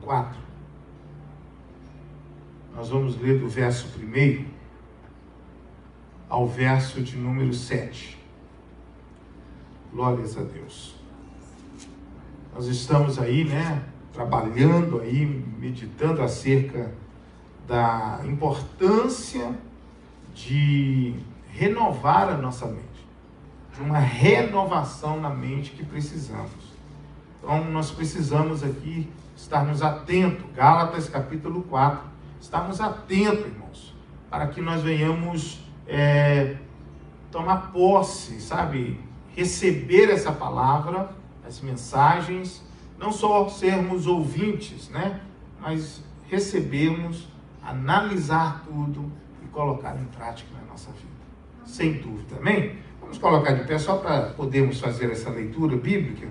4. Nós vamos ler do verso 1 ao verso de número 7. Glórias a Deus. Nós estamos aí, trabalhando aí, meditando acerca da importância de renovar a nossa mente, de uma renovação na mente que precisamos. Então, nós precisamos aqui estarmos atentos. Gálatas capítulo 4. Estarmos atentos, irmãos, para que nós venhamos tomar posse, receber essa palavra, as mensagens, não só sermos ouvintes, mas recebermos, analisar tudo e colocar em prática na nossa vida. Sem dúvida, amém? Vamos colocar de pé só para podermos fazer essa leitura bíblica,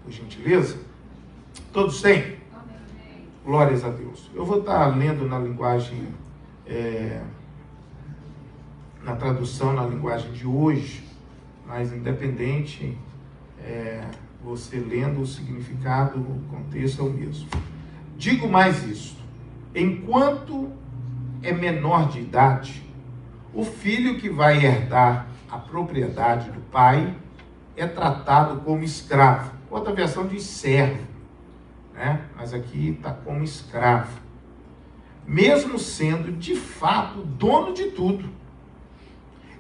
por gentileza. Todos têm? Amém. Glórias a Deus. Eu vou estar lendo na linguagem, na tradução, na linguagem de hoje, mas independente, você lendo o significado, o contexto é o mesmo. Digo mais isto: enquanto é menor de idade, o filho que vai herdar a propriedade do pai é tratado como escravo. Outra versão diz servo, mas aqui está como escravo, mesmo sendo de fato dono de tudo.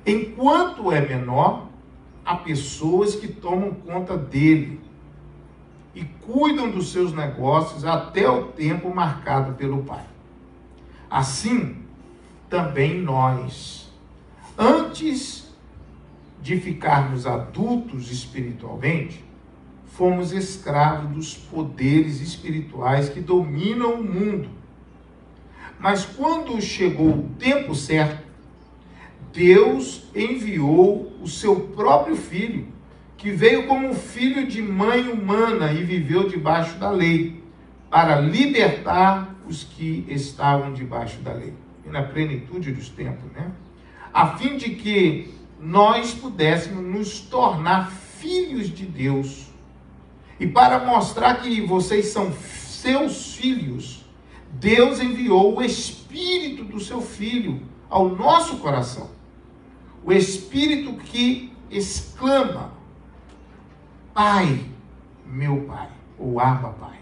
Enquanto é menor, há pessoas que tomam conta dele e cuidam dos seus negócios até o tempo marcado pelo pai. Assim, também nós, antes de ficarmos adultos espiritualmente, fomos escravos dos poderes espirituais que dominam o mundo. Mas quando chegou o tempo certo, Deus enviou o seu próprio filho, que veio como filho de mãe humana e viveu debaixo da lei, para libertar os que estavam debaixo da lei, e na plenitude dos tempos, a fim de que nós pudéssemos nos tornar filhos de Deus. E para mostrar que vocês são seus filhos, Deus enviou o Espírito do seu Filho ao nosso coração. O Espírito que exclama: Pai, meu Pai, ou Abba, Pai.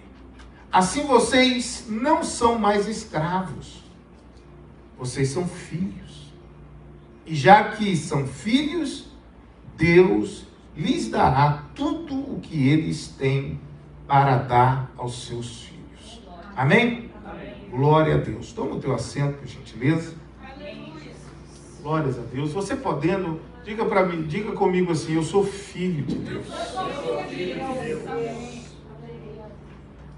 Assim vocês não são mais escravos, vocês são filhos. E já que são filhos, Deus lhes dará tudo o que eles têm para dar aos seus filhos. Amém? Amém. Glória a Deus. Toma o teu assento, por gentileza. Glórias a Deus. Você podendo, diga para mim, diga comigo assim: eu sou filho de Deus.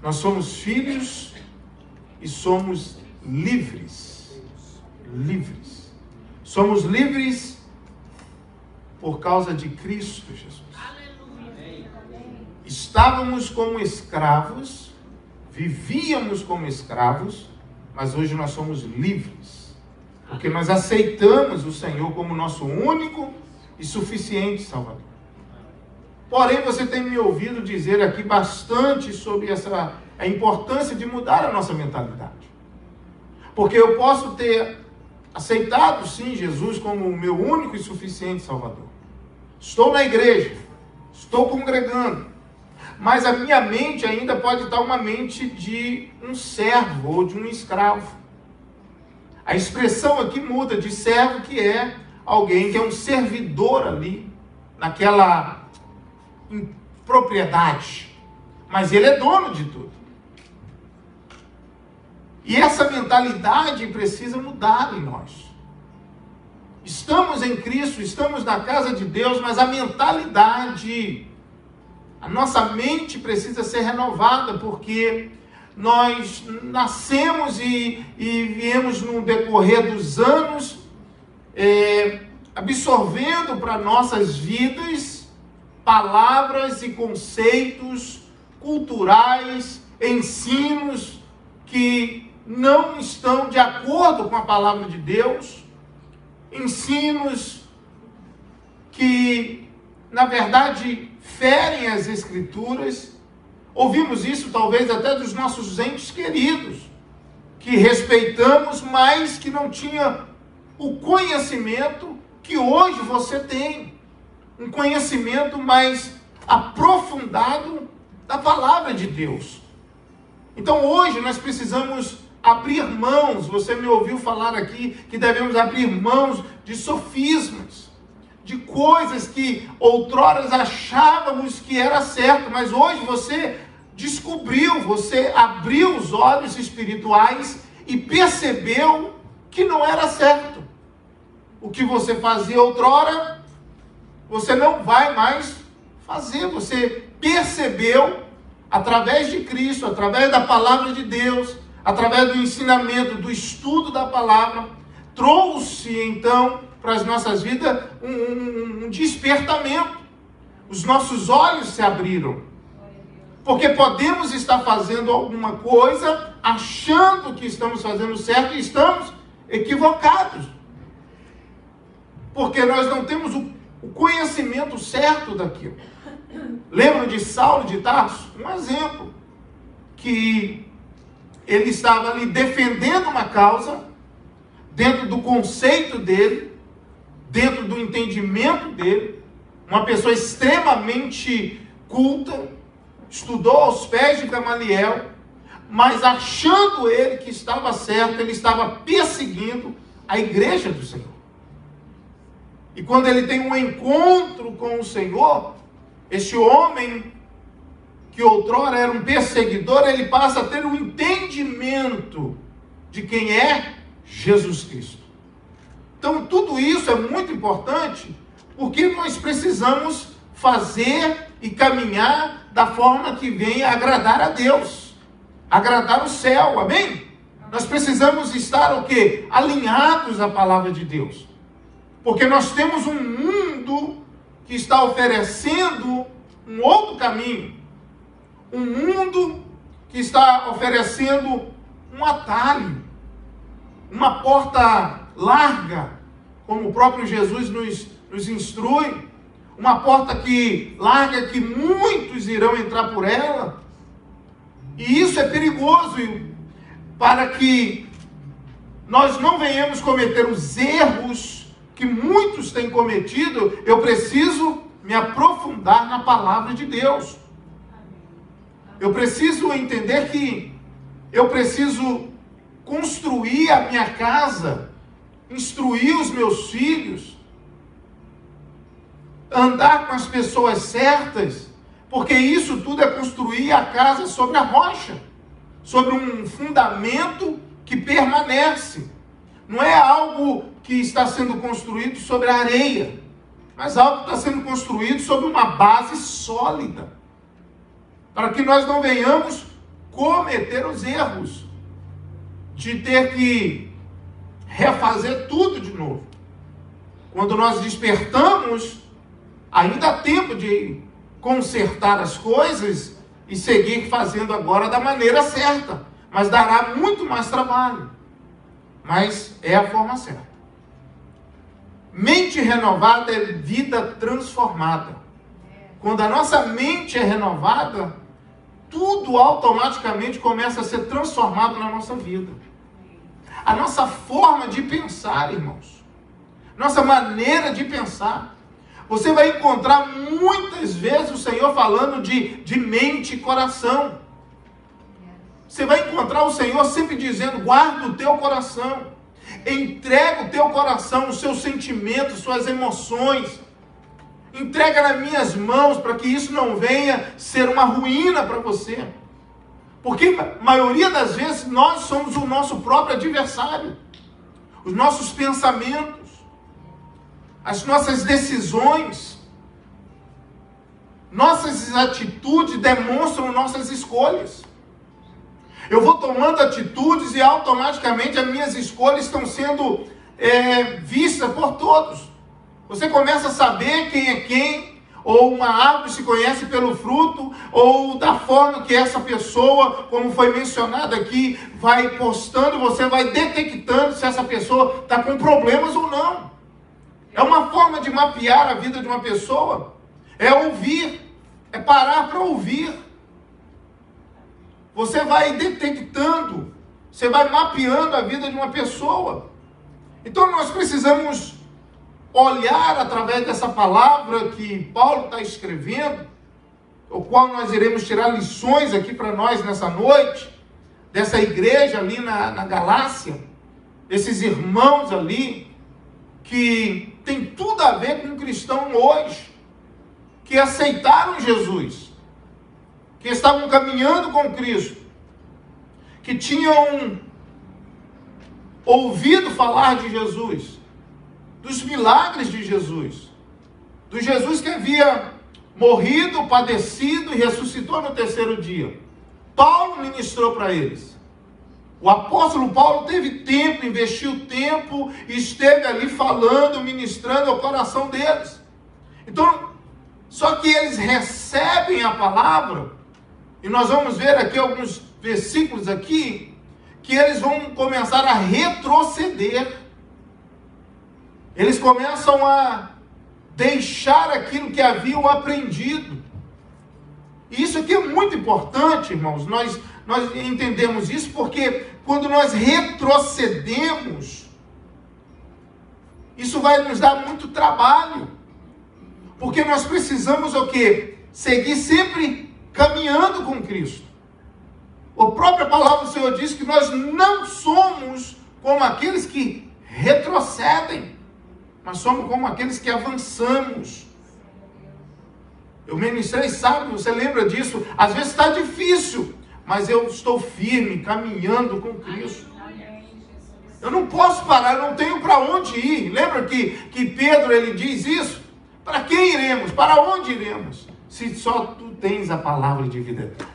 Nós somos filhos e somos livres. Livres. Somos livres por causa de Cristo Jesus. Estávamos como escravos, vivíamos como escravos, mas hoje nós somos livres. Porque nós aceitamos o Senhor como nosso único e suficiente Salvador. Porém, você tem me ouvido dizer aqui bastante sobre a importância de mudar a nossa mentalidade. Porque eu posso ter aceitado, sim, Jesus como o meu único e suficiente Salvador. Estou na igreja, estou congregando, mas a minha mente ainda pode estar uma mente de um servo ou de um escravo. A expressão aqui muda de servo, que é alguém que é um servidor ali, naquela propriedade. Mas ele é dono de tudo. E essa mentalidade precisa mudar em nós. Estamos em Cristo, estamos na casa de Deus, mas a mentalidade, a nossa mente precisa ser renovada, porque nós nascemos e viemos no decorrer dos anos absorvendo para nossas vidas palavras e conceitos culturais, ensinos que não estão de acordo com a palavra de Deus, ensinos que, na verdade, ferem as Escrituras, ouvimos isso talvez até dos nossos entes queridos, que respeitamos, mas que não tinha o conhecimento que hoje você tem. Um conhecimento mais aprofundado da palavra de Deus. Então hoje nós precisamos abrir mãos. Você me ouviu falar aqui que devemos abrir mãos de sofismas, de coisas que outrora achávamos que era certo, mas hoje você descobriu, você abriu os olhos espirituais e percebeu que não era certo. O que você fazia outrora, você não vai mais fazer. Você percebeu, através de Cristo, através da palavra de Deus, através do ensinamento, do estudo da palavra, trouxe então para as nossas vidas um despertamento. Os nossos olhos se abriram. Porque podemos estar fazendo alguma coisa, achando que estamos fazendo certo e estamos equivocados. Porque nós não temos o conhecimento certo daquilo. Lembra de Saulo de Tarso? Um exemplo. Que ele estava ali defendendo uma causa, dentro do conceito dele, dentro do entendimento dele, uma pessoa extremamente culta, estudou aos pés de Gamaliel, mas achando ele que estava certo, ele estava perseguindo a igreja do Senhor. E quando ele tem um encontro com o Senhor, este homem, que outrora era um perseguidor, ele passa a ter um entendimento de quem é Jesus Cristo. Então tudo isso é muito importante, porque nós precisamos fazer e caminhar da forma que venha agradar a Deus, agradar o céu, amém? Nós precisamos estar o quê? Alinhados à palavra de Deus, porque nós temos um mundo que está oferecendo um outro caminho, um mundo que está oferecendo um atalho, uma porta larga, como o próprio Jesus nos instrui, uma porta larga que muitos irão entrar por ela, e isso é perigoso, para que nós não venhamos cometer os erros que muitos têm cometido. Eu preciso me aprofundar na palavra de Deus. Eu preciso entender que eu preciso construir a minha casa, instruir os meus filhos, andar com as pessoas certas, porque isso tudo é construir a casa sobre a rocha, sobre um fundamento que permanece. Não é algo que está sendo construído sobre a areia, mas algo que está sendo construído sobre uma base sólida, para que nós não venhamos cometer os erros de ter que refazer tudo de novo. Quando nós despertamos, ainda há tempo de consertar as coisas e seguir fazendo agora da maneira certa, mas dará muito mais trabalho, mas é a forma certa. Mente renovada é vida transformada. Quando a nossa mente é renovada, tudo automaticamente começa a ser transformado na nossa vida. A nossa forma de pensar, irmãos, nossa maneira de pensar. Você vai encontrar muitas vezes o Senhor falando de mente e coração. Você vai encontrar o Senhor sempre dizendo: guarda o teu coração, entrega o teu coração, os seus sentimentos, suas emoções, entrega nas minhas mãos, para que isso não venha ser uma ruína para você. Porque a maioria das vezes nós somos o nosso próprio adversário. Os nossos pensamentos, as nossas decisões, nossas atitudes demonstram nossas escolhas. Eu vou tomando atitudes e automaticamente as minhas escolhas estão sendo vistas por todos. Você começa a saber quem é quem, ou uma árvore se conhece pelo fruto, ou da forma que essa pessoa, como foi mencionado aqui, vai postando, você vai detectando se essa pessoa está com problemas ou não. É uma forma de mapear a vida de uma pessoa. É ouvir, é parar para ouvir. você vai detectando, você vai mapeando a vida de uma pessoa. Então nós precisamos olhar através dessa palavra que Paulo está escrevendo, o qual nós iremos tirar lições aqui para nós nessa noite, dessa igreja ali na Galácia, esses irmãos ali, que tem tudo a ver com o cristão hoje, que aceitaram Jesus, que estavam caminhando com Cristo, que tinham ouvido falar de Jesus, dos milagres de Jesus, do Jesus que havia morrido, padecido e ressuscitou no terceiro dia. Paulo ministrou para eles. O apóstolo Paulo teve tempo, investiu tempo, esteve ali falando, ministrando ao coração deles. Então, só que eles recebem a palavra, e nós vamos ver aqui alguns versículos aqui, que eles vão começar a retroceder. Eles começam a deixar aquilo que haviam aprendido. E isso aqui é muito importante, irmãos, nós entendemos isso, porque quando nós retrocedemos, isso vai nos dar muito trabalho, porque nós precisamos o quê? Seguir sempre caminhando com Cristo. A própria palavra do Senhor diz que nós não somos como aqueles que retrocedem, mas somos como aqueles que avançamos. Eu ministrei sábado, você lembra disso? Às vezes está difícil, mas eu estou firme, caminhando com Cristo. Eu não posso parar, eu não tenho para onde ir. Lembra que Pedro, ele diz isso? Para quem iremos? Para onde iremos? Se só tu tens a palavra de vida eterna.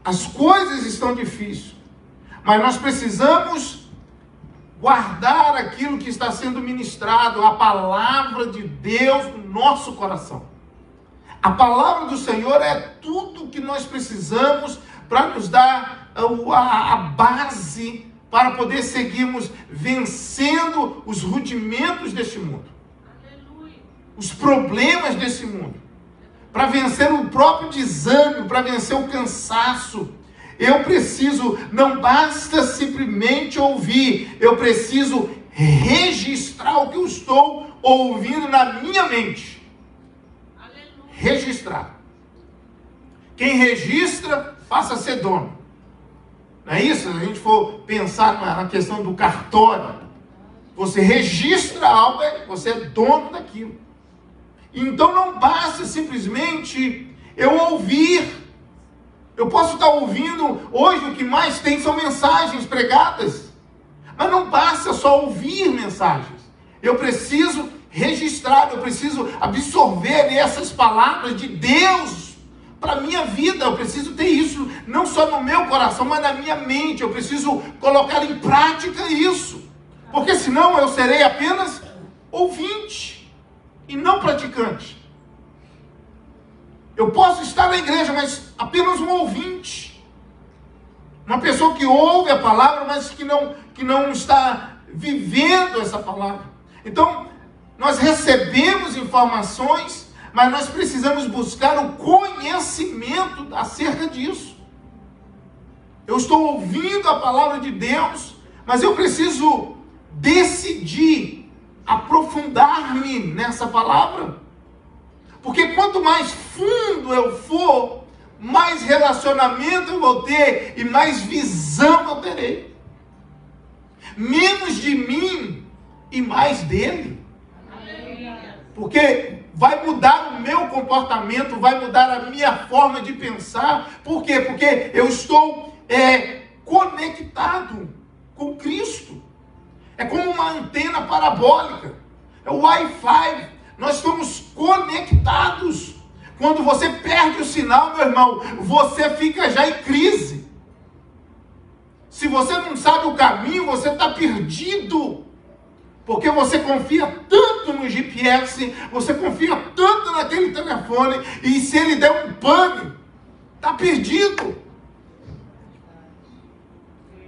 As coisas estão difíceis, mas nós precisamos guardar aquilo que está sendo ministrado, a palavra de Deus no nosso coração. A palavra do Senhor é tudo que nós precisamos para nos dar a base para poder seguirmos vencendo os rudimentos deste mundo, os problemas desse mundo, para vencer o próprio desânimo, para vencer o cansaço. Eu preciso, não basta simplesmente ouvir, eu preciso registrar o que eu estou ouvindo na minha mente. Aleluia. Registrar. Quem registra, passa a ser dono. Não é isso? Se a gente for pensar na questão do cartório, você registra algo, você é dono daquilo. Então não basta simplesmente eu ouvir. Eu posso estar ouvindo, hoje o que mais tem são mensagens pregadas, mas não basta só ouvir mensagens. Eu preciso registrar, eu preciso absorver essas palavras de Deus para a minha vida. Eu preciso ter isso não só no meu coração, mas na minha mente. Eu preciso colocar em prática isso, porque senão eu serei apenas ouvinte e não praticante. Eu posso estar na igreja, mas apenas um ouvinte. Uma pessoa que ouve a palavra, mas que não está vivendo essa palavra. Então, nós recebemos informações, mas nós precisamos buscar o conhecimento acerca disso. Eu estou ouvindo a palavra de Deus, mas eu preciso decidir aprofundar-me nessa palavra. Porque quanto mais fundo eu for, mais relacionamento eu vou ter e mais visão eu terei. Menos de mim e mais dele. Porque vai mudar o meu comportamento, vai mudar a minha forma de pensar. Por quê? Porque eu estou conectado com Cristo. É como uma antena parabólica. É o Wi-Fi. Nós estamos conectados. Quando você perde o sinal, meu irmão, você fica já em crise. Se você não sabe o caminho, você está perdido. Porque você confia tanto no GPS, você confia tanto naquele telefone, e se ele der um pane, está perdido.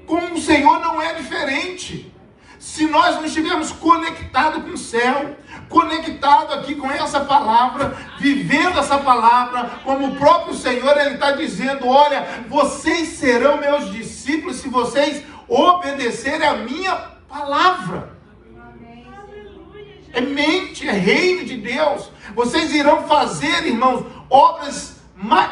Com o Senhor não é diferente. se nós não estivermos conectados com o céu, conectado aqui com essa palavra, vivendo essa palavra, como o próprio Senhor, Ele está dizendo, olha, vocês serão meus discípulos se vocês obedecerem a minha palavra. É mente, é reino de Deus. Vocês irão fazer, irmãos, obras.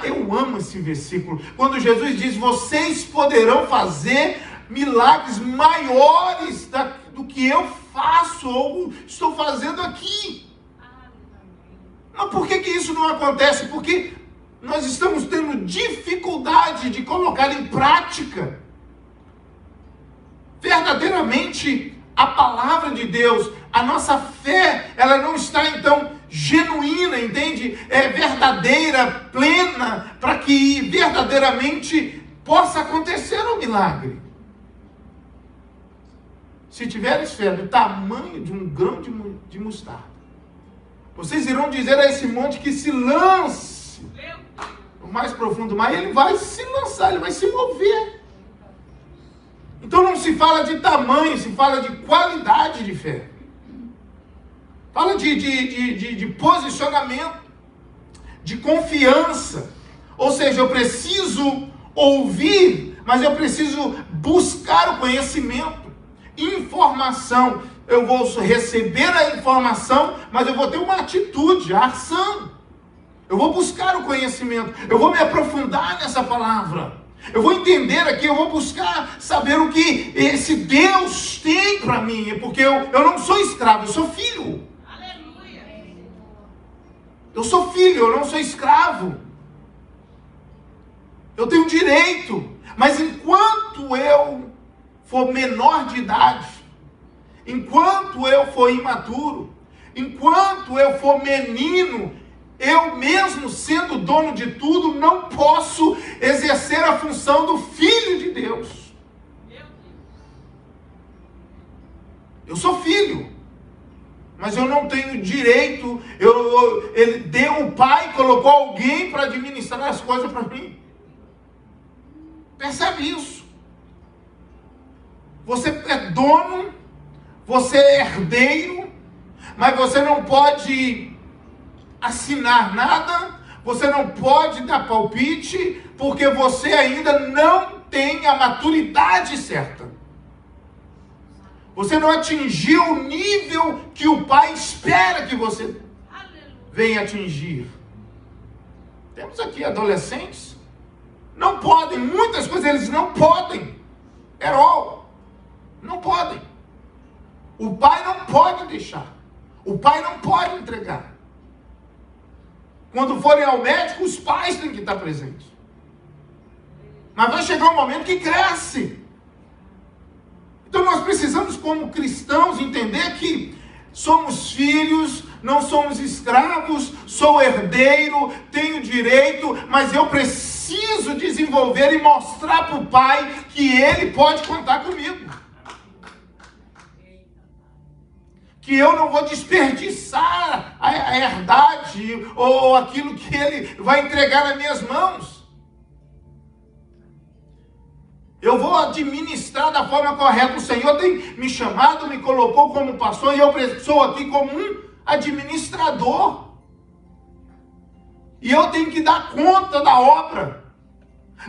Eu amo esse versículo, quando Jesus diz, vocês poderão fazer milagres maiores do que eu faço ou estou fazendo aqui. Mas por que isso não acontece? Porque nós estamos tendo dificuldade de colocar em prática verdadeiramente a palavra de Deus. A nossa fé, ela não está então genuína, entende? É verdadeira, plena, para que verdadeiramente possa acontecer um milagre. Se tiveres fé do tamanho de um grão de mostarda, vocês irão dizer a esse monte que se lance no mais profundo do mar, e ele vai se lançar, ele vai se mover. Então não se fala de tamanho, se fala de qualidade de fé. Fala de posicionamento, de confiança. Ou seja, eu preciso ouvir, mas eu preciso buscar o conhecimento, informação. Eu vou receber a informação, mas eu vou ter uma atitude, a ação. Eu vou buscar o conhecimento, eu vou me aprofundar nessa palavra. Eu vou entender aqui, eu vou buscar saber o que esse Deus tem para mim, porque eu não sou escravo, eu sou filho. Eu sou filho, eu não sou escravo. Eu tenho direito. Mas enquanto eu for menor de idade, enquanto eu for imaturo, enquanto eu for menino, eu mesmo sendo dono de tudo, não posso exercer a função do Filho de Deus. Eu sou filho. Mas eu não tenho direito, ele deu o pai, colocou alguém para administrar as coisas para mim. Percebe isso? Você é dono, você é herdeiro, mas você não pode assinar nada, você não pode dar palpite, porque você ainda não tem a maturidade certa. Você não atingiu o nível que o pai espera que você venha atingir. Temos aqui adolescentes, não podem, muitas coisas eles não podem. Não podem. O pai não pode deixar. O pai não pode entregar. Quando forem ao médico, os pais têm que estar presentes. Mas vai chegar um momento que cresce. Então nós precisamos, como cristãos, entender que somos filhos, não somos escravos, sou herdeiro, tenho direito, mas eu preciso desenvolver e mostrar para o pai que ele pode contar comigo. Que eu não vou desperdiçar a herdade ou aquilo que ele vai entregar nas minhas mãos. Eu vou administrar da forma correta. O Senhor tem me chamado, me colocou como pastor, e eu sou aqui como um administrador. E eu tenho que dar conta da obra.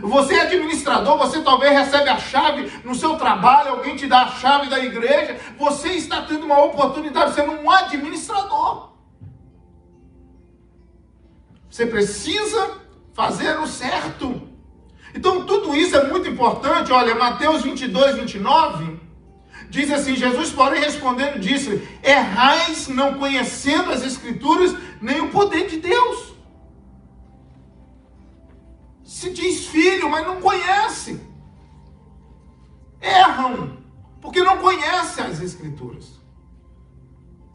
Você é administrador, você talvez recebe a chave no seu trabalho, alguém te dá a chave da igreja, você está tendo uma oportunidade de ser um administrador. Você precisa fazer o certo. Então tudo isso é muito importante. Olha, Mateus 22, 29, diz assim, Jesus porém respondendo disse, errais não conhecendo as Escrituras, nem o poder de Deus. Se diz filho, mas não conhece. Erram, porque não conhecem as Escrituras.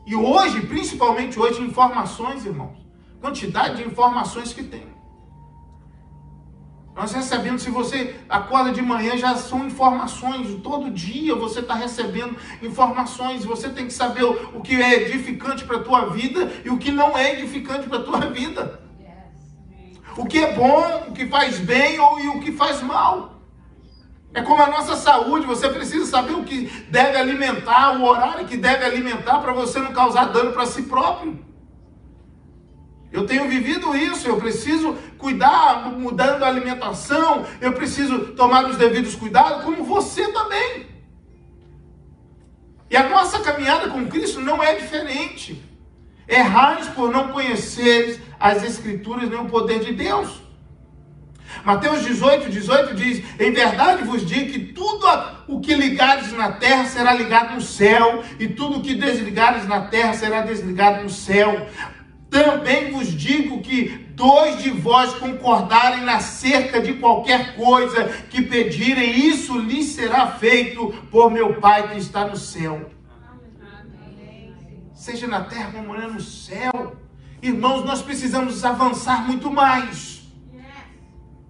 E hoje, principalmente hoje, informações, irmãos, quantidade de informações que tem. Nós recebemos, se você acorda de manhã, já são informações, todo dia você está recebendo informações, você tem que saber o que é edificante para a tua vida e o que não é edificante para a tua vida. O que é bom, o que faz bem e o que faz mal. É como a nossa saúde, você precisa saber o que deve alimentar, o horário que deve alimentar para você não causar dano para si próprio. Eu tenho vivido isso, eu preciso cuidar, mudando a alimentação, eu preciso tomar os devidos cuidados, como você também. E a nossa caminhada com Cristo não é diferente. Errais por não conheceres as Escrituras nem o poder de Deus. Mateus 18 diz: em verdade vos digo que tudo o que ligares na terra será ligado no céu, e tudo o que desligares na terra será desligado no céu. Também vos digo que 2 de vós concordarem acerca de qualquer coisa que pedirem, isso lhes será feito por meu Pai que está no céu. Seja na terra como é no céu. Irmãos, nós precisamos avançar muito mais.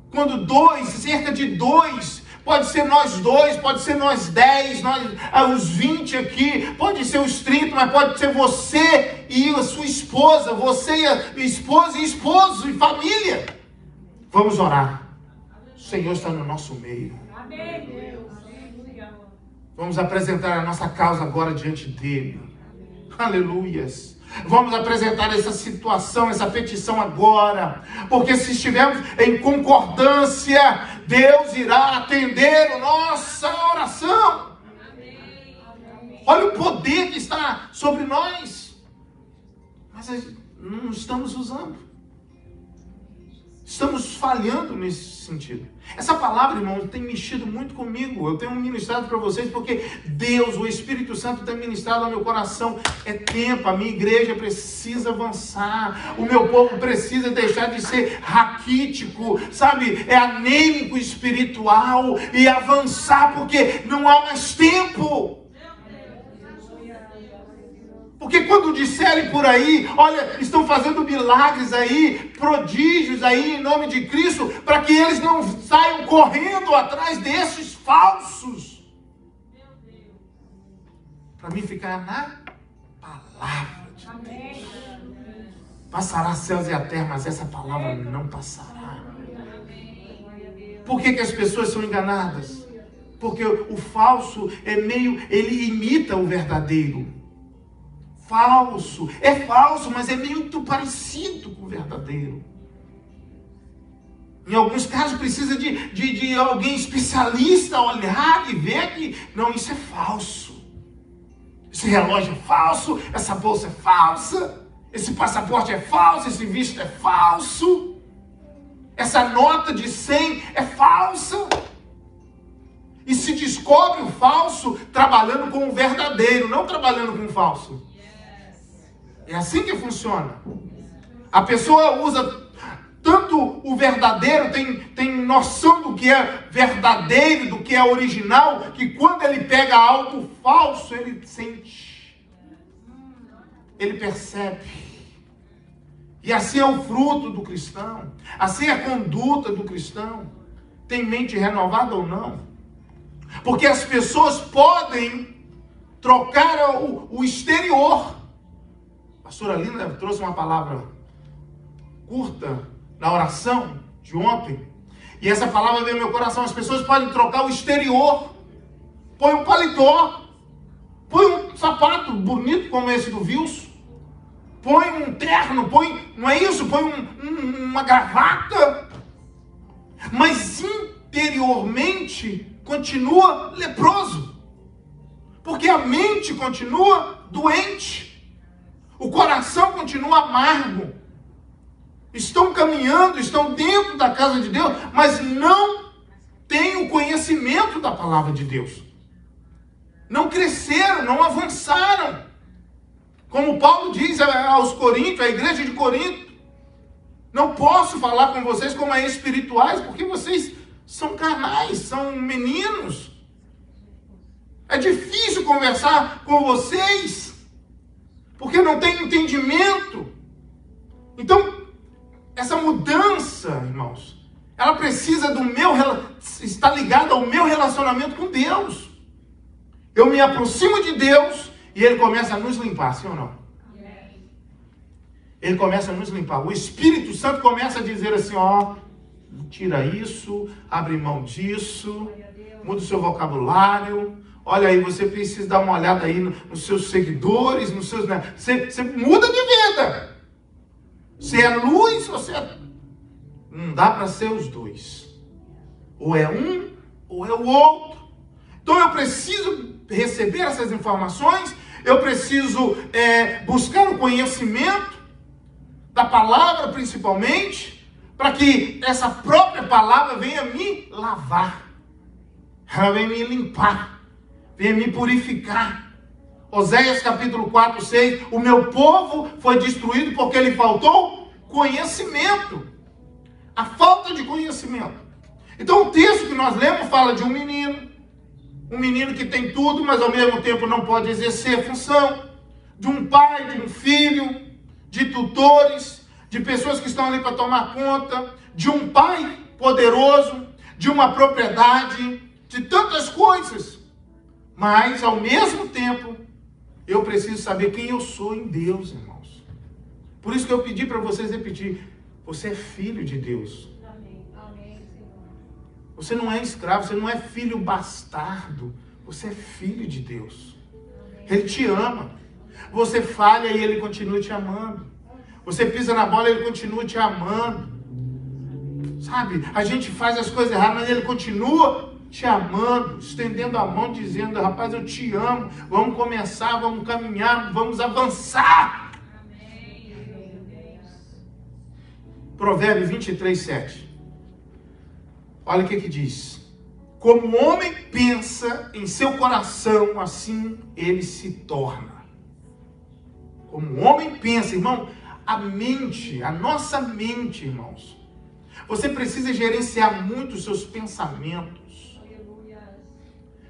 Quando cerca de 2, pode ser nós 2, pode ser nós 10, os 20 aqui, pode ser os 30, mas pode ser você e a sua esposa, você e a esposa e esposo e família. Vamos orar. O Senhor está no nosso meio. Vamos apresentar a nossa causa agora diante dele. Aleluias. Vamos apresentar essa situação, essa petição agora, porque se estivermos em concordância, Deus irá atender a nossa oração. Olha o poder que está sobre nós, mas não estamos usando. Estamos falhando nesse sentido. Essa palavra, irmãos, tem mexido muito comigo. Eu tenho ministrado para vocês porque Deus, o Espírito Santo, tem ministrado ao meu coração. É tempo, a minha igreja precisa avançar. O meu povo precisa deixar de ser raquítico, sabe? É anêmico espiritual e avançar porque não há mais tempo. Porque quando disserem por aí, olha, estão fazendo milagres aí, prodígios aí em nome de Cristo, para que eles não saiam correndo atrás desses falsos. Para mim ficar na palavra de Deus. Passará céus e a terra, mas essa palavra não passará. Por que as pessoas são enganadas? Porque o falso ele imita o verdadeiro. Falso, é falso, mas é muito parecido com o verdadeiro. Em alguns casos precisa de alguém especialista olhar e ver que, não, isso é falso. Esse relógio é falso, essa bolsa é falsa, esse passaporte é falso, esse visto é falso, essa nota de 100 é falsa. E se descobre o falso trabalhando com o verdadeiro, não trabalhando com o falso. É assim que funciona. A pessoa usa tanto o verdadeiro, tem noção do que é verdadeiro, do que é original, que quando ele pega algo falso, ele sente, ele percebe. E assim é o fruto do cristão, assim é a conduta do cristão. Tem mente renovada ou não? Porque as pessoas podem trocar o exterior. A pastora Linda trouxe uma palavra curta na oração de ontem. E essa palavra veio no meu coração. As pessoas podem trocar o exterior. Põe um paletó. Põe um sapato bonito como esse do Wilson. Põe um terno. Não é isso? Põe uma gravata. Mas interiormente continua leproso. Porque a mente continua doente. O coração continua amargo. Estão caminhando, estão dentro da casa de Deus, mas não têm o conhecimento da palavra de Deus. Não cresceram, não avançaram. Como Paulo diz aos Coríntios, à igreja de Corinto, não posso falar com vocês como é espirituais, porque vocês são carnais, são meninos. É difícil conversar com vocês, porque não tem entendimento. Então, essa mudança, irmãos, ela precisa está ligada ao meu relacionamento com Deus. Eu me aproximo de Deus e Ele começa a nos limpar, sim ou não? Ele começa a nos limpar. O Espírito Santo começa a dizer assim, ó, tira isso, abre mão disso, muda o seu vocabulário. Olha aí, você precisa dar uma olhada aí nos seus seguidores, nos seus... Você muda de vida. Você é luz, você é... Não dá para ser os dois. Ou é um, ou é o outro. Então eu preciso receber essas informações, eu preciso buscar o conhecimento da palavra principalmente, para que essa própria palavra venha me lavar, ela venha me limpar, venha me purificar. Oséias capítulo 4, 6, o meu povo foi destruído porque lhe faltou conhecimento. A falta de conhecimento. Então o texto que nós lemos fala de um menino que tem tudo, mas ao mesmo tempo não pode exercer a função, de um pai, de um filho, de tutores, de pessoas que estão ali para tomar conta, de um pai poderoso, de uma propriedade, de tantas coisas. Mas, ao mesmo tempo, eu preciso saber quem eu sou em Deus, irmãos. Por isso que eu pedi para vocês repetir, você é filho de Deus. Amém, Senhor. Você não é escravo, você não é filho bastardo. Você é filho de Deus. Amém. Ele te ama. Você falha e Ele continua te amando. Você pisa na bola e Ele continua te amando. Sabe? A gente faz as coisas erradas, mas Ele continua te amando, estendendo a mão, dizendo, rapaz, eu te amo. Vamos começar, vamos caminhar, vamos avançar. Amém. Provérbios 23, 7. Olha o que diz. Como o homem pensa em seu coração, assim ele se torna. Como o homem pensa, irmão, a mente, a nossa mente, irmãos. Você precisa gerenciar muito os seus pensamentos. Aleluia.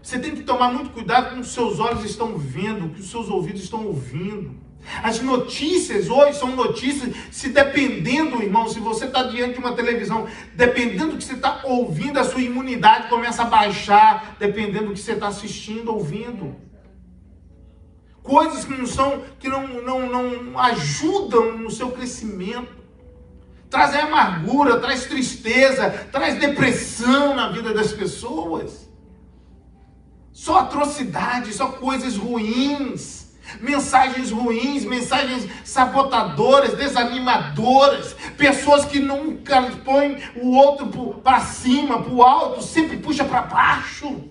Você tem que tomar muito cuidado com o que os seus olhos estão vendo, o que os seus ouvidos estão ouvindo. As notícias hoje são notícias, se dependendo, irmão, se você está diante de uma televisão, dependendo do que você está ouvindo, a sua imunidade começa a baixar, dependendo do que você está assistindo, ouvindo. Coisas que não ajudam no seu crescimento. Trazem amargura, traz tristeza, traz depressão na vida das pessoas. Só atrocidade, só coisas ruins. Mensagens ruins, mensagens sabotadoras, desanimadoras, pessoas que nunca põem o outro para cima, para o alto, sempre puxa para baixo.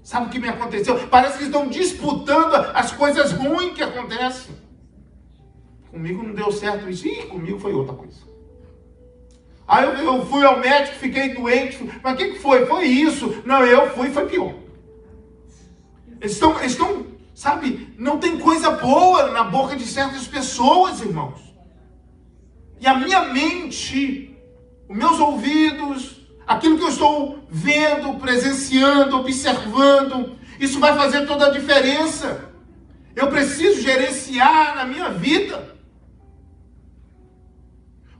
Sabe o que me aconteceu? Parece que estão disputando as coisas ruins que acontecem. Comigo não deu certo isso, comigo foi outra coisa. Aí eu fui ao médico, fiquei doente, mas o que foi? Foi isso. Não, eu fui, foi pior. Eles estão, sabe, não tem coisa boa na boca de certas pessoas, irmãos. E a minha mente, os meus ouvidos, aquilo que eu estou vendo, presenciando, observando, isso vai fazer toda a diferença. Eu preciso gerenciar na minha vida.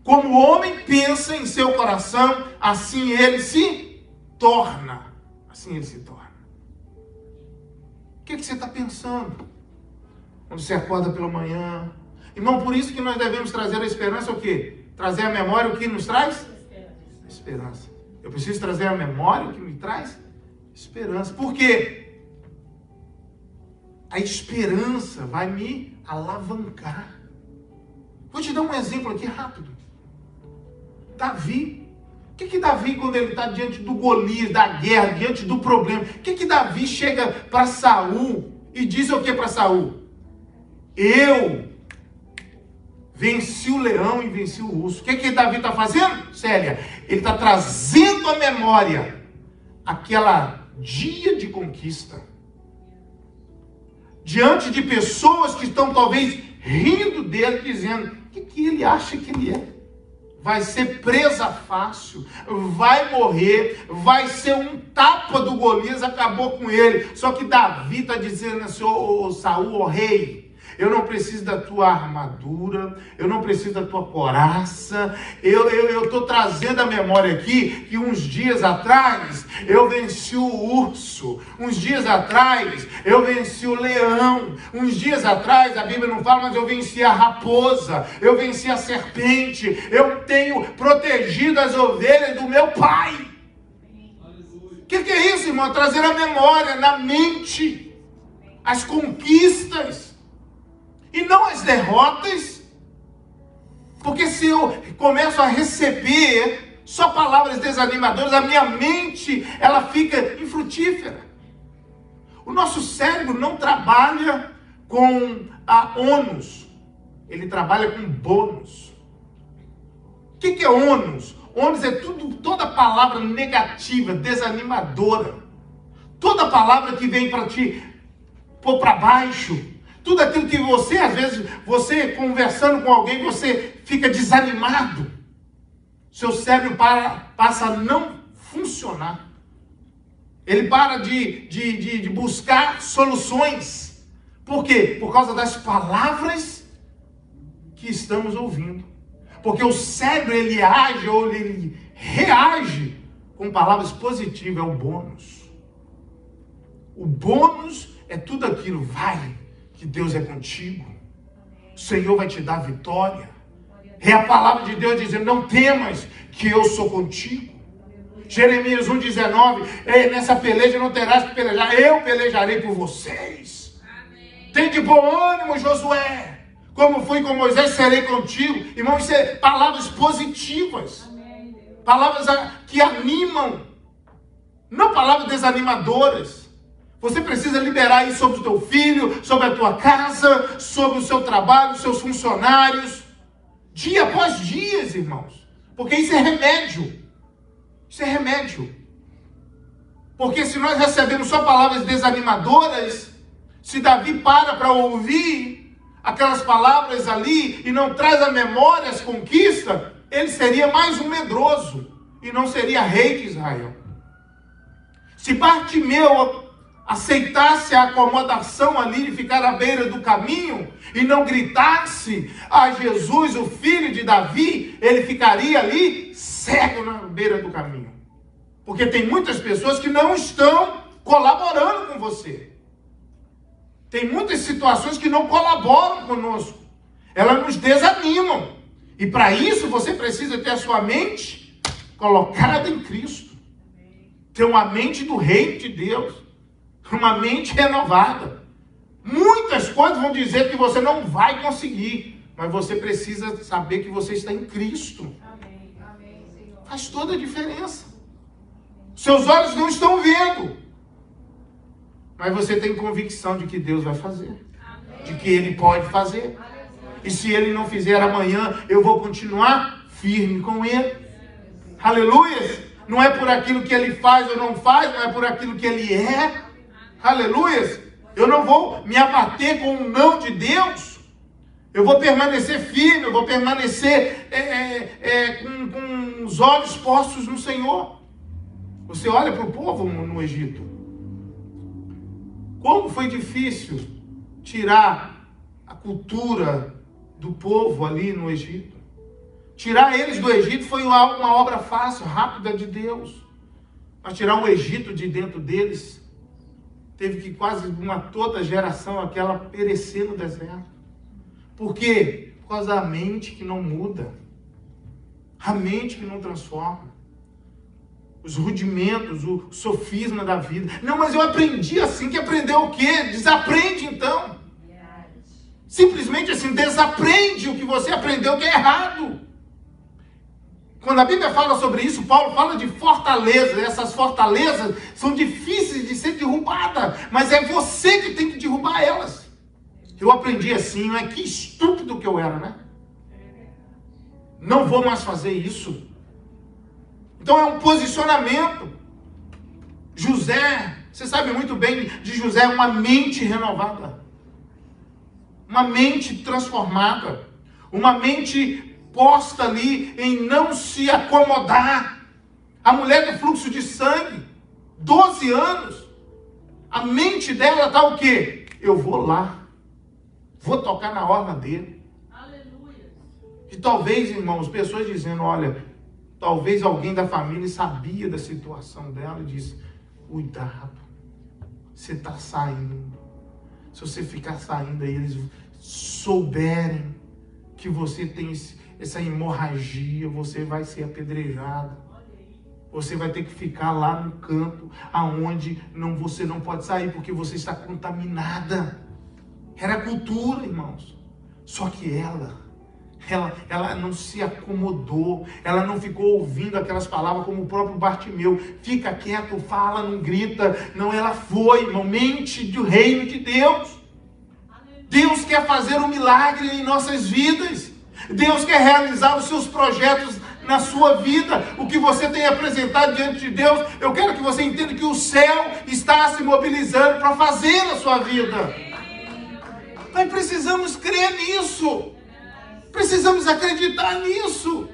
Como o homem pensa em seu coração, assim ele se torna. Assim ele se torna. O que você está pensando? Quando você acorda pela manhã. Irmão, por isso que nós devemos trazer a esperança o quê? Trazer a memória o que nos traz? Esperança. Eu preciso trazer a memória o que me traz? Esperança. Por quê? A esperança vai me alavancar. Vou te dar um exemplo aqui rápido. Davi. O que Davi, quando ele está diante do Golias, da guerra, diante do problema, o que Davi chega para Saul e diz o que para Saul? Eu venci o leão e venci o urso. O que Davi está fazendo, Célia? Ele está trazendo à memória aquela dia de conquista. Diante de pessoas que estão talvez rindo dele, dizendo, o que ele acha que ele é? Vai ser presa fácil, vai morrer, vai ser um tapa do Golias, acabou com ele. Só que Davi está dizendo assim, ô Saul, ô rei, Eu não preciso da tua armadura, eu não preciso da tua coraça. Eu estou trazendo a memória aqui que uns dias atrás eu venci o urso, uns dias atrás eu venci o leão, uns dias atrás, a Bíblia não fala, mas eu venci a raposa, eu venci a serpente, eu tenho protegido as ovelhas do meu Pai. O que é isso, irmão? Trazer a memória, na mente, as conquistas. E não as derrotas, porque se eu começo a receber só palavras desanimadoras, a minha mente, ela fica infrutífera. O nosso cérebro não trabalha com a ônus, ele trabalha com bônus. O que é ônus? Ônus é toda palavra negativa, desanimadora, toda palavra que vem para te pôr para baixo. Tudo aquilo que você, às vezes, você conversando com alguém, você fica desanimado. Seu cérebro passa a não funcionar. Ele para de buscar soluções. Por quê? Por causa das palavras que estamos ouvindo. Porque o cérebro, ele age ou ele reage com palavras positivas, é o bônus. O bônus é tudo aquilo, vai, que Deus é contigo, o Senhor vai te dar vitória. É a palavra de Deus dizendo, não temas, que eu sou contigo. Jeremias 1,19, nessa peleja não terás que pelejar, eu pelejarei por vocês. Tem de bom ânimo, Josué, como fui com Moisés, serei contigo. Irmãos, isso é palavras positivas, palavras que animam, não palavras desanimadoras. Você precisa liberar isso sobre o teu filho, sobre a tua casa, sobre o seu trabalho, os seus funcionários, dia após dia, irmãos. Porque isso é remédio. Isso é remédio. Porque se nós recebemos só palavras desanimadoras, se Davi para ouvir aquelas palavras ali e não traz à memória as conquistas, ele seria mais um medroso e não seria rei de Israel. Se Bartimeu aceitasse a acomodação ali de ficar à beira do caminho e não gritasse a Jesus, o filho de Davi, ele ficaria ali cego na beira do caminho. Porque tem muitas pessoas que não estão colaborando com você. Tem muitas situações que não colaboram conosco. Elas nos desanimam. E para isso você precisa ter a sua mente colocada em Cristo. Ter uma mente do reino de Deus. Uma mente renovada. Muitas coisas vão dizer que você não vai conseguir, mas você precisa saber que você está em Cristo. Amém. Amém, Senhor. Faz toda a diferença. Seus olhos não estão vendo, mas você tem convicção de que Deus vai fazer. Amém. De que Ele pode fazer. E se Ele não fizer amanhã, eu vou continuar firme com Ele. Aleluia! Não é por aquilo que Ele faz ou não faz, não é por aquilo que Ele é. Aleluia! Eu não vou me abater com o não de Deus. Eu vou permanecer firme, eu vou permanecer com os olhos postos no Senhor. Você olha para o povo no Egito. Como foi difícil tirar a cultura do povo ali no Egito. Tirar eles do Egito foi uma obra fácil, rápida de Deus. Mas tirar o Egito de dentro deles, teve que quase toda geração aquela perecer no deserto. Por quê? Por causa da mente que não muda. A mente que não transforma. Os rudimentos, o sofisma da vida. Não, mas eu aprendi assim. Que aprendeu o quê? Desaprende então. Simplesmente assim, desaprende o que você aprendeu que é errado. Quando a Bíblia fala sobre isso, Paulo fala de fortalezas. Essas fortalezas são difíceis de ser derrubadas, mas é você que tem que derrubar elas. Eu aprendi assim, não é? Que estúpido que eu era, né? Não vou mais fazer isso. Então é um posicionamento. José, você sabe muito bem de José, uma mente renovada. Uma mente transformada. Uma mente posta ali em não se acomodar. A mulher do fluxo de sangue, 12 anos, a mente dela está o quê? Eu vou lá, vou tocar na orla dele. Aleluia. E talvez, irmãos, pessoas dizendo, olha, talvez alguém da família sabia da situação dela e disse, cuidado, você está saindo. Se você ficar saindo aí, eles souberem que você tem essa hemorragia, você vai ser apedrejado. Você vai ter que ficar lá no canto, aonde você não pode sair, porque você está contaminada. Era a cultura, irmãos. Só que ela não se acomodou, ela não ficou ouvindo aquelas palavras como o próprio Bartimeu. Fica quieto, fala, não grita. Não, ela foi, irmão, mente do reino de Deus. Deus quer fazer um milagre em nossas vidas. Deus quer realizar os seus projetos na sua vida. O que você tem apresentado diante de Deus, eu quero que você entenda que o céu está se mobilizando para fazer na sua vida. Nós precisamos crer nisso. Precisamos acreditar nisso.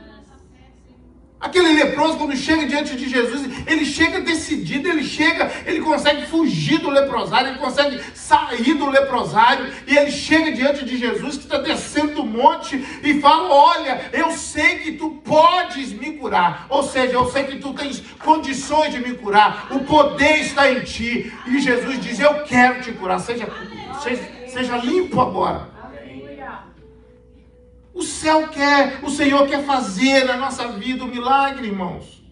Aquele leproso, quando chega diante de Jesus, ele chega decidido, ele consegue fugir do leprosário, ele consegue sair do leprosário, e ele chega diante de Jesus, que está descendo do monte, e fala, olha, eu sei que tu podes me curar, ou seja, eu sei que tu tens condições de me curar, o poder está em ti, e Jesus diz, eu quero te curar, seja limpo agora. O Senhor quer fazer na nossa vida um milagre, irmãos.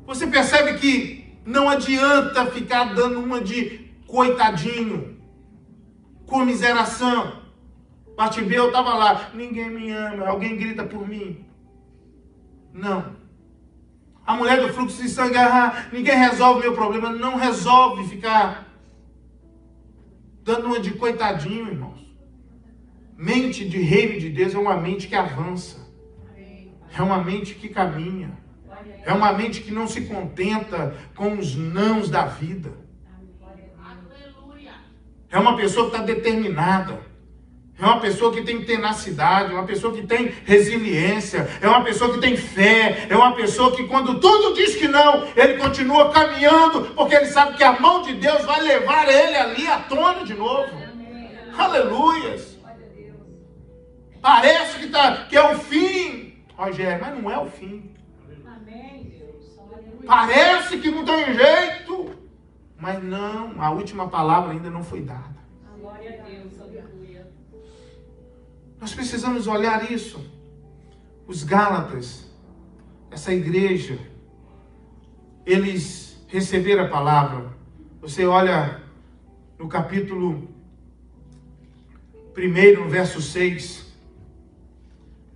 Você percebe que não adianta ficar dando uma de coitadinho, comiseração. Bartimeu estava lá, ninguém me ama, alguém grita por mim. Não. A mulher do fluxo de sangue, ninguém resolve o meu problema. Não resolve ficar dando uma de coitadinho, irmãos. Mente de reino de Deus é uma mente que avança. É uma mente que caminha. É uma mente que não se contenta com os nãos da vida. É uma pessoa que está determinada. É uma pessoa que tem tenacidade. É uma pessoa que tem resiliência. É uma pessoa que tem fé. É uma pessoa que quando tudo diz que não, ele continua caminhando, porque ele sabe que a mão de Deus vai levar ele ali à tona de novo. Aleluias. Parece que é o fim, Rogério, mas não é o fim. Parece que não tem jeito, mas não, a última palavra ainda não foi dada. Glória a Deus, aleluia. Nós precisamos olhar isso. Os Gálatas, essa igreja, eles receberam a palavra. Você olha no capítulo 1, no verso 6,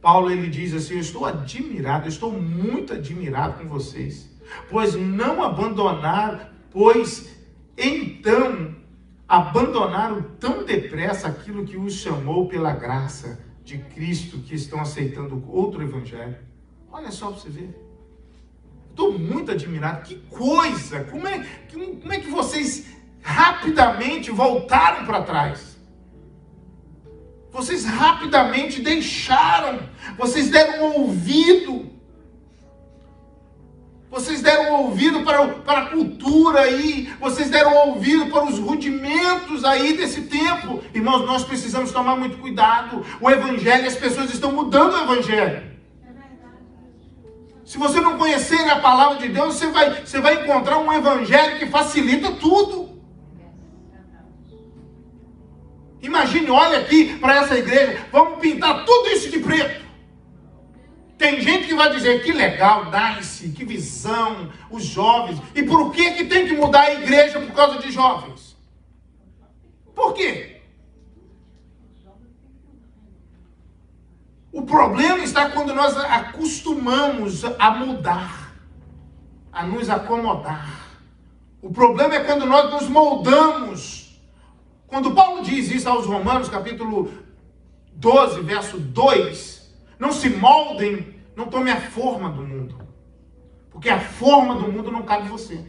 Paulo, ele diz assim, eu estou muito admirado com vocês, pois então abandonaram tão depressa aquilo que os chamou pela graça de Cristo, que estão aceitando outro evangelho. Olha só para você ver. Estou muito admirado. Que coisa! Como é que vocês rapidamente voltaram para trás? Vocês rapidamente deixaram, vocês deram ouvido. Vocês deram ouvido para a cultura aí, vocês deram ouvido para os rudimentos aí desse tempo. Irmãos, nós precisamos tomar muito cuidado. O evangelho, as pessoas estão mudando o evangelho. Se você não conhecer a palavra de Deus, você vai encontrar um evangelho que facilita tudo. Imagine, olha aqui para essa igreja, vamos pintar tudo isso de preto. Tem gente que vai dizer, que legal, nice, que visão, os jovens. E por que tem que mudar a igreja por causa de jovens? Por quê? O problema está quando nós acostumamos a mudar, a nos acomodar. O problema é quando nós nos moldamos. Quando Paulo diz isso aos Romanos, capítulo 12, verso 2, não se moldem, não tome a forma do mundo. Porque a forma do mundo não cabe em você.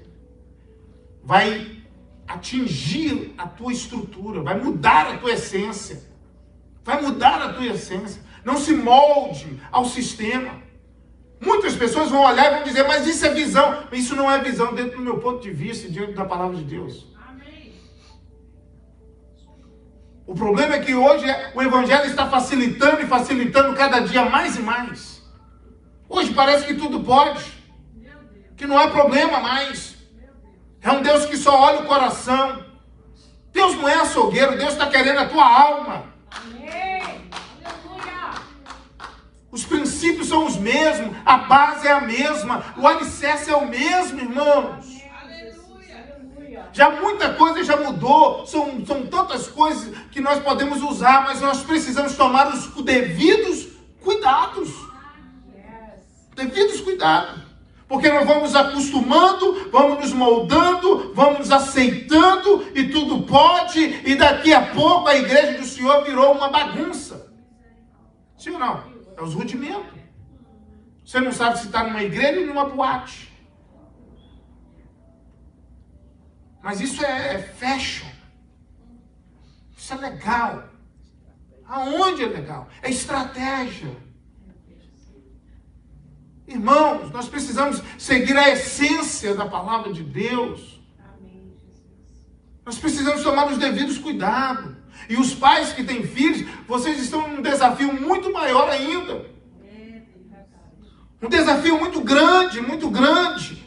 Vai atingir a tua estrutura, vai mudar a tua essência. Vai mudar a tua essência. Não se molde ao sistema. Muitas pessoas vão olhar e vão dizer, mas isso é visão. Isso não é visão dentro do meu ponto de vista, diante da palavra de Deus. O problema é que hoje o evangelho está facilitando e facilitando cada dia mais e mais. Hoje parece que tudo pode, que não é problema mais. É um Deus que só olha o coração. Deus não é açougueiro, Deus está querendo a tua alma. Amém. Aleluia. Os princípios são os mesmos, a base é a mesma, o alicerce é o mesmo, irmãos. Já muita coisa já mudou, são tantas coisas que nós podemos usar, mas nós precisamos tomar os devidos cuidados. Devidos cuidados. Porque nós vamos nos acostumando, vamos nos moldando, vamos nos aceitando, e tudo pode, e daqui a pouco a igreja do Senhor virou uma bagunça. Sim ou não? É os rudimentos. Você não sabe se está numa igreja ou numa boate. Mas isso é fashion. Isso é legal. Aonde é legal? É estratégia. Irmãos, nós precisamos seguir a essência da palavra de Deus. Nós precisamos tomar os devidos cuidados. E os pais que têm filhos, vocês estão num desafio muito maior ainda. Um desafio muito grande, muito grande.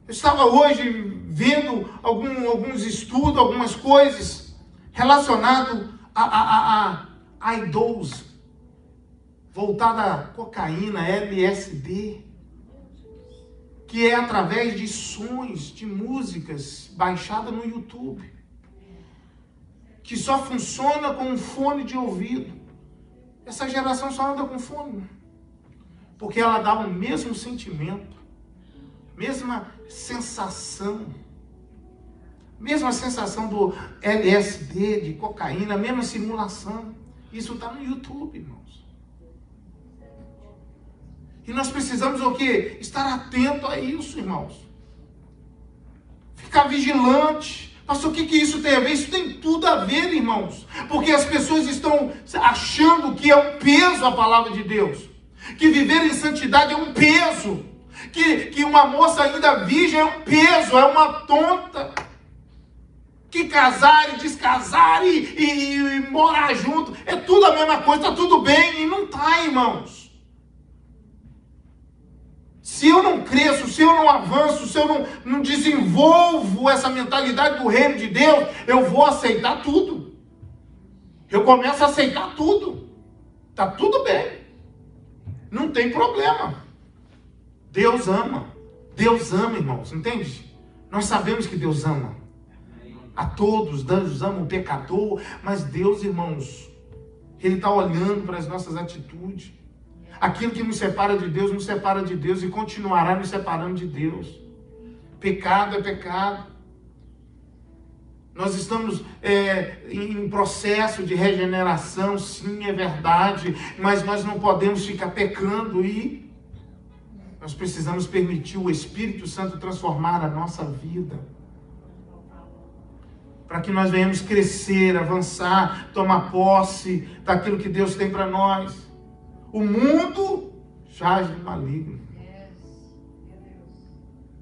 Eu estava hoje vendo alguns estudos, algumas coisas relacionadas a idosos, voltada à cocaína, LSD, que é através de sons, de músicas baixadas no YouTube, que só funciona com um fone de ouvido. Essa geração só anda com fone, porque ela dá o mesmo sentimento, mesma sensação do LSD, de cocaína, a mesma simulação. Isso está no YouTube, irmãos. E nós precisamos o quê? Estar atento a isso, irmãos. Ficar vigilante. Pastor, o que isso tem a ver? Isso tem tudo a ver, irmãos. Porque as pessoas estão achando que é um peso a palavra de Deus. Que viver em santidade é um peso. Que uma moça ainda virgem é um peso, é uma tonta. Que casar e descasar e morar junto é tudo a mesma coisa, está tudo bem. E não está, irmãos. Se eu não cresço, se eu não avanço, se eu não desenvolvo essa mentalidade do reino de Deus, eu vou aceitar tudo. Eu começo a aceitar tudo. Está tudo bem. Não tem problema. Deus ama. Deus ama, irmãos. Entende? Nós sabemos que Deus ama. A todos, Deus ama o pecador. Mas Deus, irmãos, Ele está olhando para as nossas atitudes. Aquilo que nos separa de Deus e continuará nos separando de Deus. Pecado é pecado. Nós estamos em processo de regeneração, sim, é verdade, mas nós não podemos ficar pecando e nós precisamos permitir o Espírito Santo transformar a nossa vida. Para que nós venhamos crescer, avançar, tomar posse daquilo que Deus tem para nós. O mundo jaz no maligno.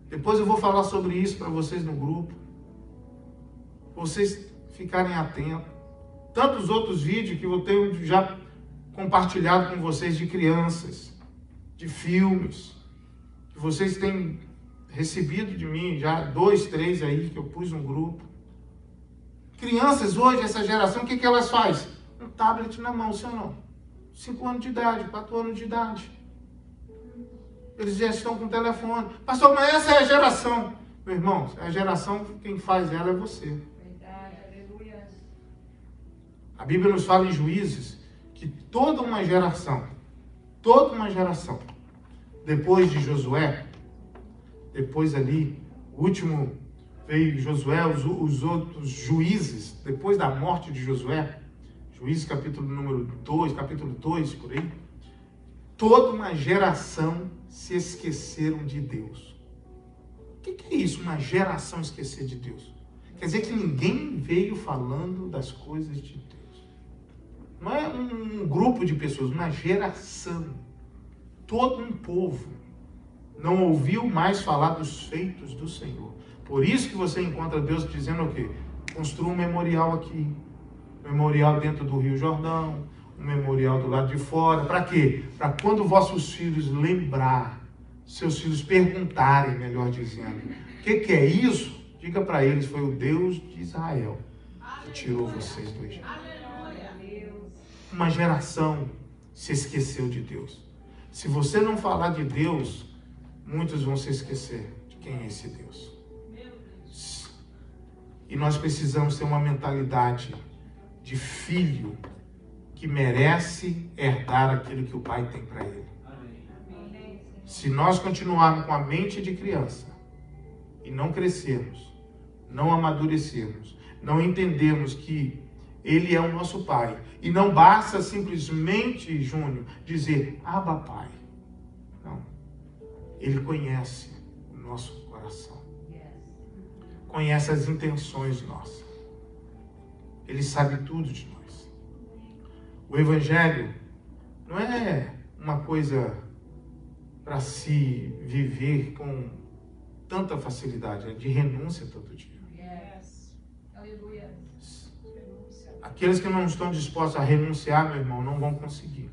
Depois eu vou falar sobre isso para vocês no grupo. Vocês ficarem atentos. Tantos outros vídeos que eu tenho já compartilhado com vocês de crianças, de filmes, que vocês têm recebido de mim, já 2, 3 aí que eu pus no grupo. Crianças hoje, essa geração, o que elas fazem? Um tablet na mão, sim ou não? 5 anos de idade, 4 anos de idade. Eles já estão com o telefone. Pastor, mas essa é a geração. Meu irmão, a geração, quem faz ela é você. Verdade, aleluia. A Bíblia nos fala em Juízes que toda uma geração, depois de Josué, depois ali, o último veio Josué, os outros juízes, depois da morte de Josué, Juízes capítulo número 2, capítulo 2, por aí, toda uma geração se esqueceram de Deus. O que é isso, uma geração esquecer de Deus? Quer dizer que ninguém veio falando das coisas de Deus. Não é um grupo de pessoas, uma geração. Todo um povo não ouviu mais falar dos feitos do Senhor. Por isso que você encontra Deus dizendo o quê? Construa um memorial aqui, um memorial dentro do Rio Jordão, um memorial do lado de fora. Para quê? Para quando vossos filhos lembrar, seus filhos perguntarem, melhor dizendo, o que é isso? Diga para eles, foi o Deus de Israel que tirou vocês do Egito. Uma geração se esqueceu de Deus. Se você não falar de Deus, muitos vão se esquecer de quem é esse Deus. E nós precisamos ter uma mentalidade de filho que merece herdar aquilo que o pai tem para ele. Se nós continuarmos com a mente de criança e não crescermos, não amadurecermos, não entendermos que ele é o nosso pai, e não basta simplesmente, Júnior, dizer, Abba, pai. Não. Ele conhece o nosso coração. Conhece as intenções nossas. Ele sabe tudo de nós. O Evangelho não é uma coisa para se viver com tanta facilidade, é de renúncia todo dia. Aleluia. Aqueles que não estão dispostos a renunciar, meu irmão, não vão conseguir.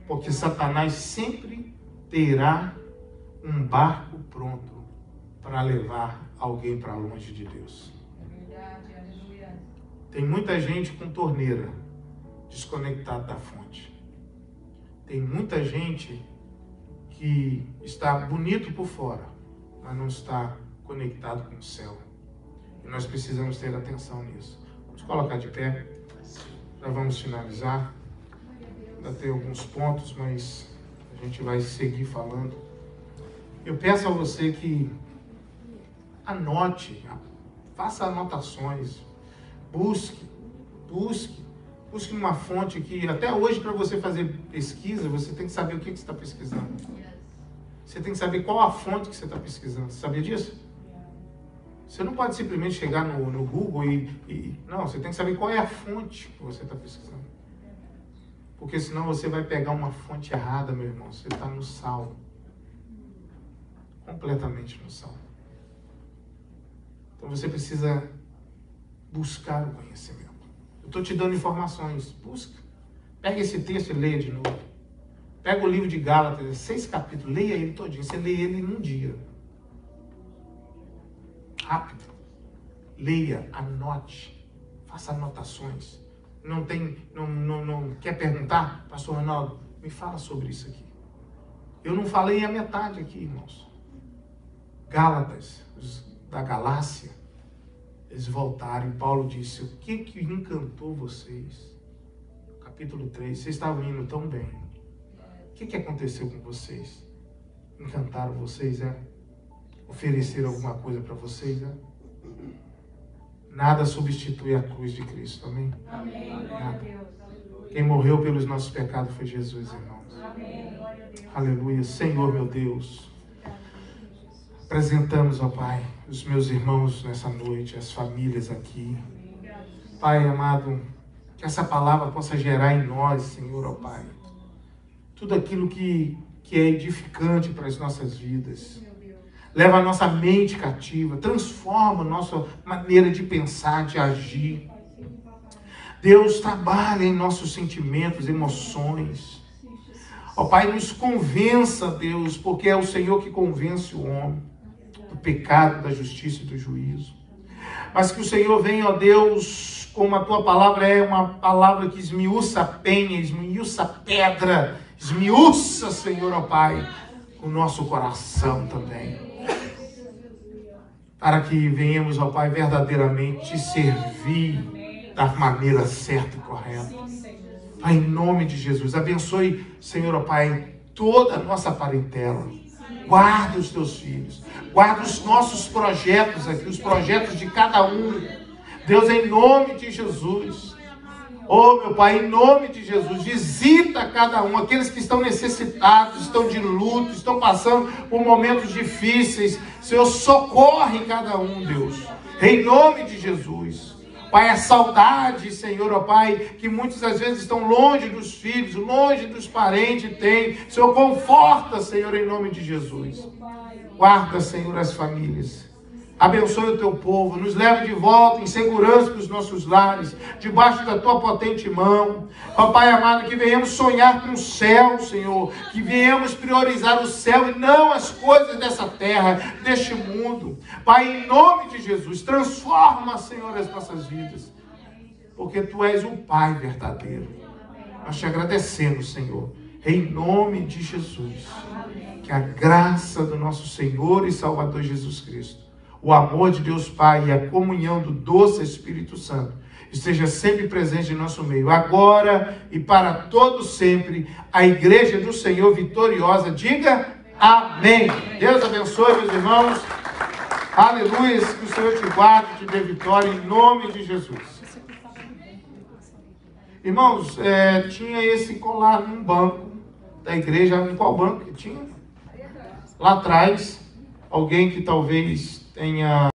Porque Satanás sempre terá um barco pronto para levar alguém para longe de Deus. É verdade, aleluia. Tem muita gente com torneira desconectada da fonte. Tem muita gente que está bonito por fora, mas não está conectado com o céu. E nós precisamos ter atenção nisso. Vamos colocar de pé. Já vamos finalizar. Ainda tem alguns pontos, mas a gente vai seguir falando. Eu peço a você que anote, faça anotações, busque uma fonte que até hoje, para você fazer pesquisa, você tem que saber o que você está pesquisando. Você tem que saber qual a fonte que você está pesquisando. Você sabia disso? Você não pode simplesmente chegar no Google não, você tem que saber qual é a fonte que você está pesquisando. Porque senão você vai pegar uma fonte errada, meu irmão. Você está no sal. Completamente no sal. Então você precisa buscar o conhecimento. Eu estou te dando informações. Busca. Pega esse texto e leia de novo. Pega o livro de Gálatas, 6 capítulos, leia ele todinho. Você lê ele em um dia. Rápido. Leia, anote, faça anotações. Não quer perguntar? Pastor Ronaldo, me fala sobre isso aqui. Eu não falei a metade aqui, irmãos. Gálatas, da Galácia, eles voltaram e Paulo disse, o que encantou vocês? Capítulo 3, vocês estavam indo tão bem. O que aconteceu com vocês? Encantaram vocês, Ofereceram alguma coisa para vocês, Nada substitui a cruz de Cristo, amém? Amém. Glória a Deus. Quem morreu pelos nossos pecados foi Jesus, irmãos. Amém. Glória a Deus. Aleluia. Senhor, meu Deus, apresentamos, ó Pai, os meus irmãos nessa noite, as famílias aqui. Pai amado, que essa palavra possa gerar em nós, Senhor, ó Pai, tudo aquilo que é edificante para as nossas vidas. Leva a nossa mente cativa, transforma a nossa maneira de pensar, de agir. Deus, trabalha em nossos sentimentos, emoções. Ó Pai, nos convença, Deus, porque é o Senhor que convence o homem do pecado, da justiça e do juízo. Mas que o Senhor venha, ó Deus, como a Tua palavra é uma palavra que esmiuça a penha, esmiuça a pedra, esmiuça, Senhor, ó Pai, o nosso coração também. Para que venhamos, ó Pai, verdadeiramente te servir da maneira certa e correta. Pai, em nome de Jesus, abençoe, Senhor, ó Pai, toda a nossa parentela. Guarda os teus filhos. Guarda os nossos projetos aqui, os projetos de cada um. Deus, em nome de Jesus. Oh, meu Pai, em nome de Jesus, visita cada um, aqueles que estão necessitados, estão de luto, estão passando por momentos difíceis. Senhor, socorre cada um, Deus, em nome de Jesus. Pai, a saudade, Senhor, ó Pai, que muitas às vezes estão longe dos filhos, longe dos parentes, tem. Senhor, conforta, Senhor, em nome de Jesus. Guarda, Senhor, as famílias. Abençoe o teu povo, nos leve de volta em segurança para os nossos lares, debaixo da tua potente mão. Papai amado, que venhamos sonhar com o céu, Senhor, que venhamos priorizar o céu e não as coisas dessa terra, deste mundo. Pai, em nome de Jesus, transforma, Senhor, as nossas vidas, porque tu és o Pai verdadeiro. Nós te agradecemos, Senhor, em nome de Jesus. Que a graça do nosso Senhor e Salvador Jesus Cristo, o amor de Deus Pai e a comunhão do doce Espírito Santo esteja sempre presente em nosso meio, agora e para todo sempre. A igreja do Senhor vitoriosa diga amém. Deus abençoe, meus irmãos. Aleluia. Que o Senhor te guarde, te dê vitória em nome de Jesus. Irmãos, tinha esse colar num banco da igreja. Em qual banco que tinha? Lá atrás. Alguém que talvez tenha